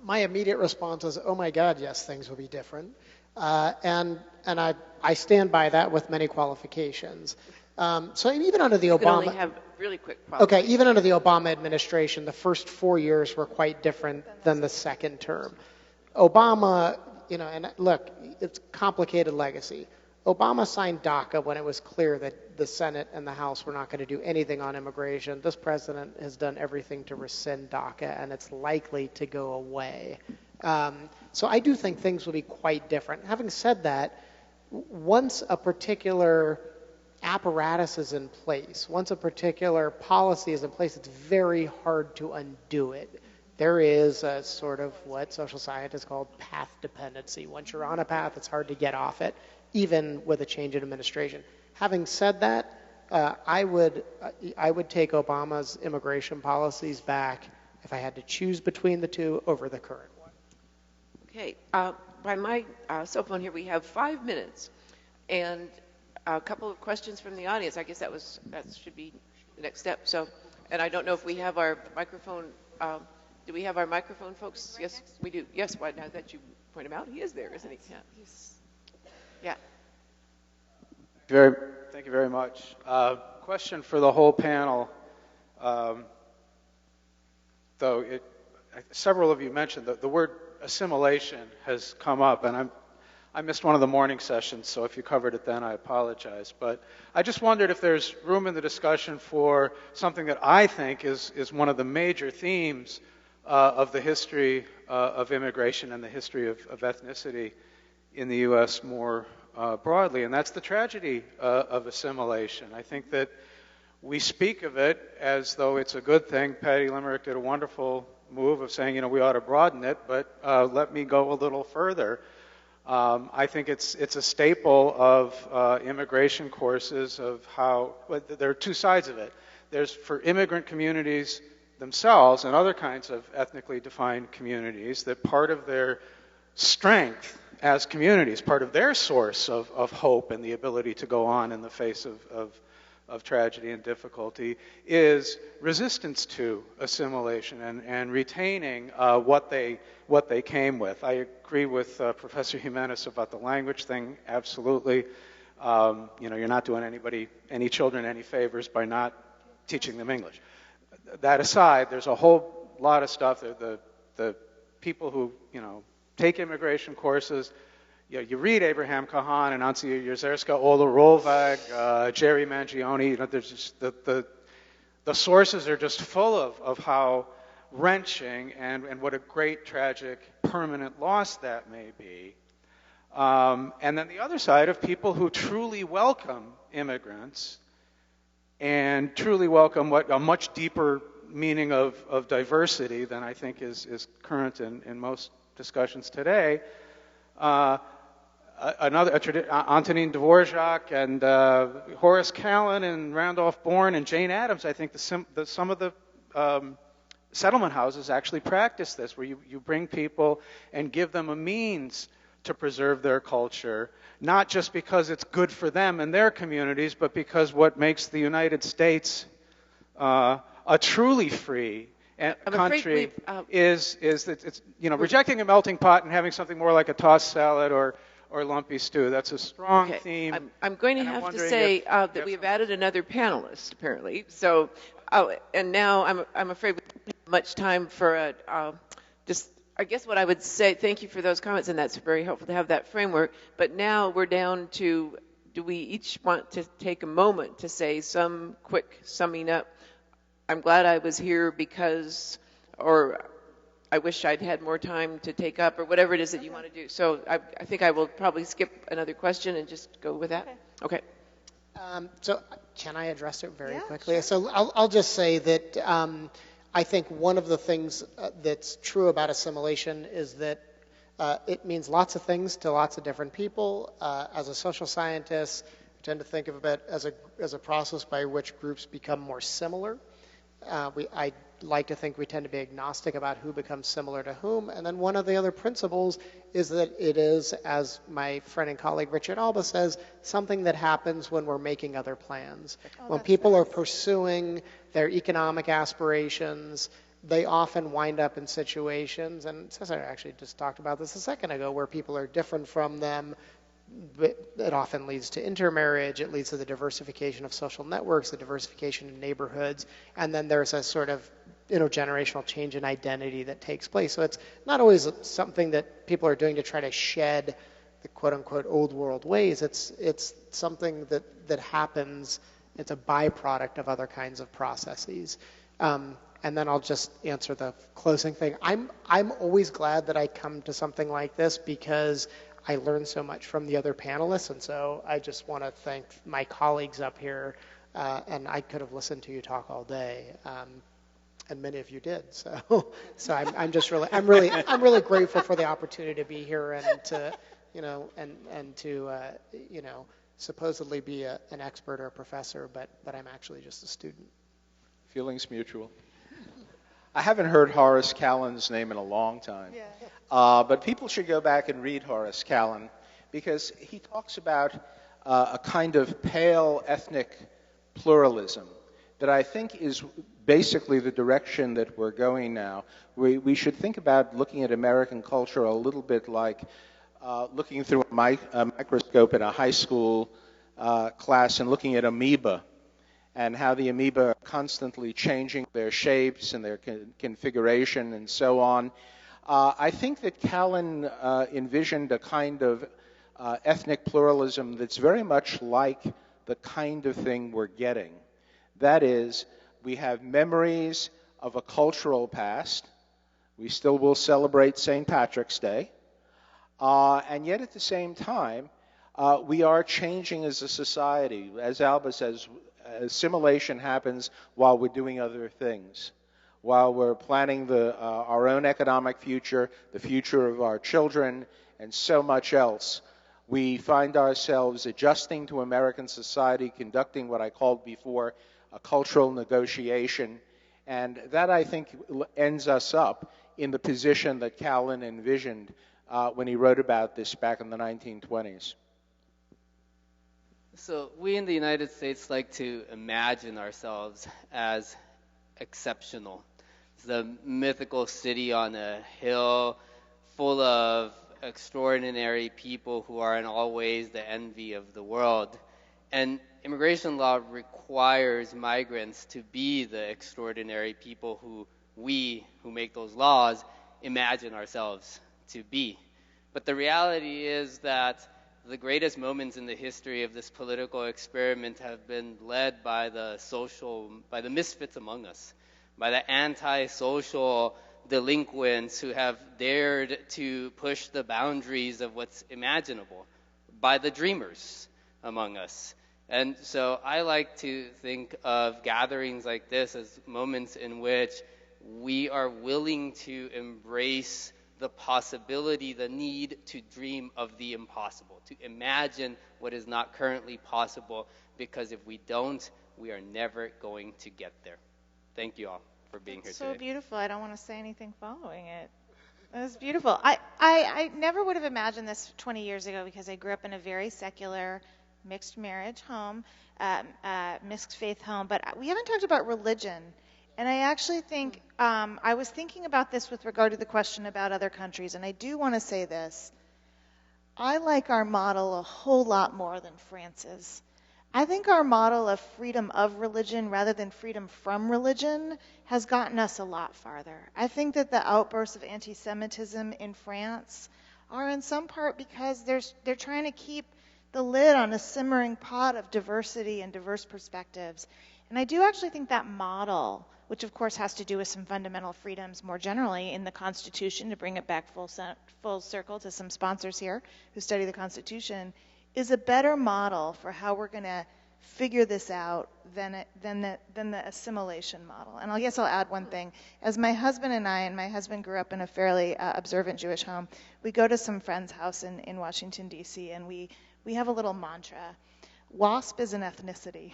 My immediate response is, oh my God, yes, things will be different. And I stand by that with many qualifications. So even under the You can only Obama... have really quick Okay, even under the Obama administration, the first 4 years were quite different than the second term. Obama, and look, it's a complicated legacy. Obama signed DACA when it was clear that the Senate and the House were not going to do anything on immigration. This president has done everything to rescind DACA, and it's likely to go away. So I do think things will be quite different. Having said that, once a particular apparatus is in place, once a particular policy is in place, it's very hard to undo it. There is a sort of what social scientists call path dependency. Once you're on a path, it's hard to get off it, even with a change in administration. Having said that, I would take Obama's immigration policies back if I had to choose between the two over the current one. Okay. By my cell phone here, we have 5 minutes, and a couple of questions from the audience. I guess that should be the next step. So, and I don't know if we have our microphone. Do we have our microphone, folks? Yes, we do. Yes. Why now that you point him out, he is there, isn't he? Yeah. Yeah. Thank you very much. Question for the whole panel. Though several of you mentioned that the word assimilation has come up, and I missed one of the morning sessions, so if you covered it then, I apologize. But I just wondered if there's room in the discussion for something that I think is one of the major themes of the history of immigration and the history of ethnicity in the U.S. more broadly, and that's the tragedy of assimilation. I think that we speak of it as though it's a good thing. Patty Limerick did a wonderful move of saying, we ought to broaden it, but let me go a little further. I think it's a staple of immigration courses of how, there are two sides of it. There's for immigrant communities themselves and other kinds of ethnically defined communities that part of their strength as communities, part of their source of hope and the ability to go on in the face of tragedy and difficulty is resistance to assimilation and retaining what they came with. I agree with Professor Jimenez about the language thing, absolutely. You're not doing any children any favors by not teaching them English. That aside, there's a whole lot of stuff that the people who, take immigration courses, you read Abraham Kahan and Ansi Jezerska, Ola Rolvag, Jerry Mangione, there's just the sources are just full of how wrenching and what a great, tragic, permanent loss that may be. And then the other side of people who truly welcome immigrants and truly welcome what a much deeper meaning of diversity than I think is current in most discussions today. Antonin Dvorak and Horace Callan and Randolph Bourne and Jane Addams, I think some of the settlement houses actually practice this, where you bring people and give them a means to preserve their culture, not just because it's good for them and their communities, but because what makes the United States a truly free country is that it's, rejecting a melting pot and having something more like a tossed salad or lumpy stew. That's a strong theme. I'm going to have to say that we have added another panelist, apparently. So, and now I'm afraid we don't have much time for just, I guess what I would say, thank you for those comments, and that's very helpful to have that framework. But now we're down to, do we each want to take a moment to say some quick summing up? I'm glad I was here because, or I wish I'd had more time to take up, or whatever it is that you want to do. So I think I will probably skip another question and just go with that. Okay. So can I address it very quickly? Sure. So I'll just say that I think one of the things that's true about assimilation is that it means lots of things to lots of different people. As a social scientist, I tend to think of it as a process by which groups become more similar. I like to think we tend to be agnostic about who becomes similar to whom. And then one of the other principles is that it is, as my friend and colleague Richard Alba says, something that happens when we're making other plans. When people are pursuing their economic aspirations, they often wind up in situations, and Cesar actually just talked about this a second ago, where people are different from them. It often leads to intermarriage. It leads to the diversification of social networks, the diversification in neighborhoods, and then there's a sort of intergenerational change in identity that takes place. So it's not always something that people are doing to try to shed the quote-unquote old world ways. It's something that happens. It's a byproduct of other kinds of processes. And then I'll just answer the closing thing. I'm always glad that I come to something like this because I learned so much from the other panelists, and so I just want to thank my colleagues up here. And I could have listened to you talk all day, and many of you did. So I'm just really grateful for the opportunity to be here and to, and to supposedly be an expert or a professor, but I'm actually just a student. Feelings mutual. I haven't heard Horace Callan's name in a long time. Yeah. But people should go back and read Horace Callan because he talks about a kind of pale ethnic pluralism that I think is basically the direction that we're going now. We should think about looking at American culture a little bit like looking through a microscope in a high school class and looking at amoeba, and how the amoeba are constantly changing their shapes and their configuration and so on. I think that Callan envisioned a kind of ethnic pluralism that's very much like the kind of thing we're getting. That is, we have memories of a cultural past. We still will celebrate St. Patrick's Day. And yet at the same time, we are changing as a society. As Alba says, assimilation happens while we're doing other things, while we're planning our own economic future, the future of our children, and so much else. We find ourselves adjusting to American society, conducting what I called before a cultural negotiation, and that, I think, ends us up in the position that Callan envisioned when he wrote about this back in the 1920s. So we in the United States like to imagine ourselves as exceptional. It's the mythical city on a hill full of extraordinary people who are in all ways the envy of the world. And immigration law requires migrants to be the extraordinary people who we, who make those laws, imagine ourselves to be. But the reality is that the greatest moments in the history of this political experiment have been led by the misfits among us, by the anti-social delinquents who have dared to push the boundaries of what's imaginable, by the dreamers among us. And so I like to think of gatherings like this as moments in which we are willing to embrace the possibility, the need to dream of the impossible, to imagine what is not currently possible, because if we don't, we are never going to get there. Thank you all. for being It's here so today. beautiful. I don't want to say anything following it. It was beautiful. I never would have imagined this 20 years ago because I grew up in a very secular, mixed marriage home, mixed faith home, but we haven't talked about religion. And I actually think, I was thinking about this with regard to the question about other countries, and I do want to say this. I like our model a whole lot more than France's. I think our model of freedom of religion rather than freedom from religion has gotten us a lot farther. I think that the outbursts of anti-Semitism in France are in some part because they're trying to keep the lid on a simmering pot of diversity and diverse perspectives. And I do actually think that model, which of course has to do with some fundamental freedoms more generally in the Constitution, to bring it back full circle to some sponsors here who study the Constitution, is a better model for how we're going to figure this out than the assimilation model. And I guess I'll add one thing. As my husband and my husband grew up in a fairly observant Jewish home, we go to some friend's house in Washington, D.C., and we have a little mantra. WASP is an ethnicity.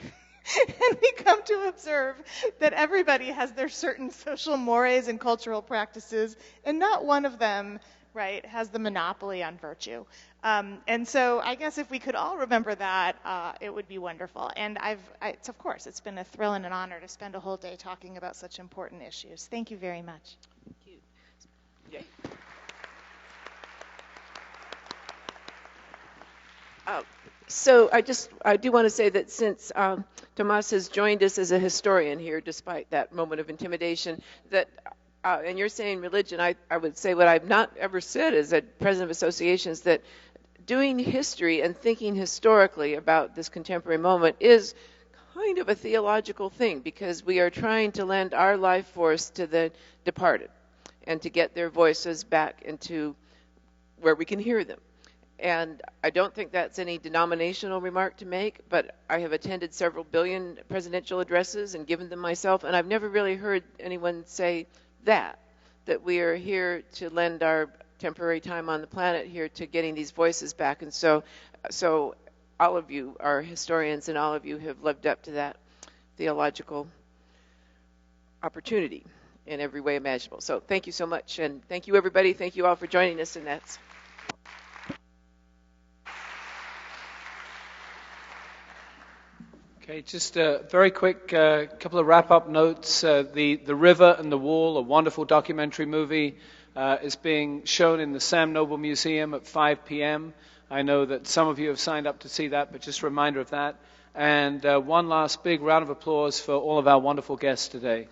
And we come to observe that everybody has their certain social mores and cultural practices, and not one of them, right, has the monopoly on virtue. And so I guess if we could all remember that, it would be wonderful. And it's been a thrill and an honor to spend a whole day talking about such important issues. Thank you very much. Thank you. Yay. So I do want to say that since Tomas has joined us as a historian here, despite that moment of intimidation, that and you're saying religion, I would say what I've not ever said as a president of associations, that doing history and thinking historically about this contemporary moment is kind of a theological thing, because we are trying to lend our life force to the departed and to get their voices back into where we can hear them. And I don't think that's any denominational remark to make, but I have attended several billion presidential addresses and given them myself, and I've never really heard anyone say that we are here to lend our temporary time on the planet here to getting these voices back. And so all of you are historians, and all of you have lived up to that theological opportunity in every way imaginable. So thank you so much, and thank you, everybody. Thank you all for joining us, and that's... Okay, just a very quick couple of wrap-up notes. The River and the Wall, a wonderful documentary movie, is being shown in the Sam Noble Museum at 5 p.m. I know that some of you have signed up to see that, but just a reminder of that. And one last big round of applause for all of our wonderful guests today.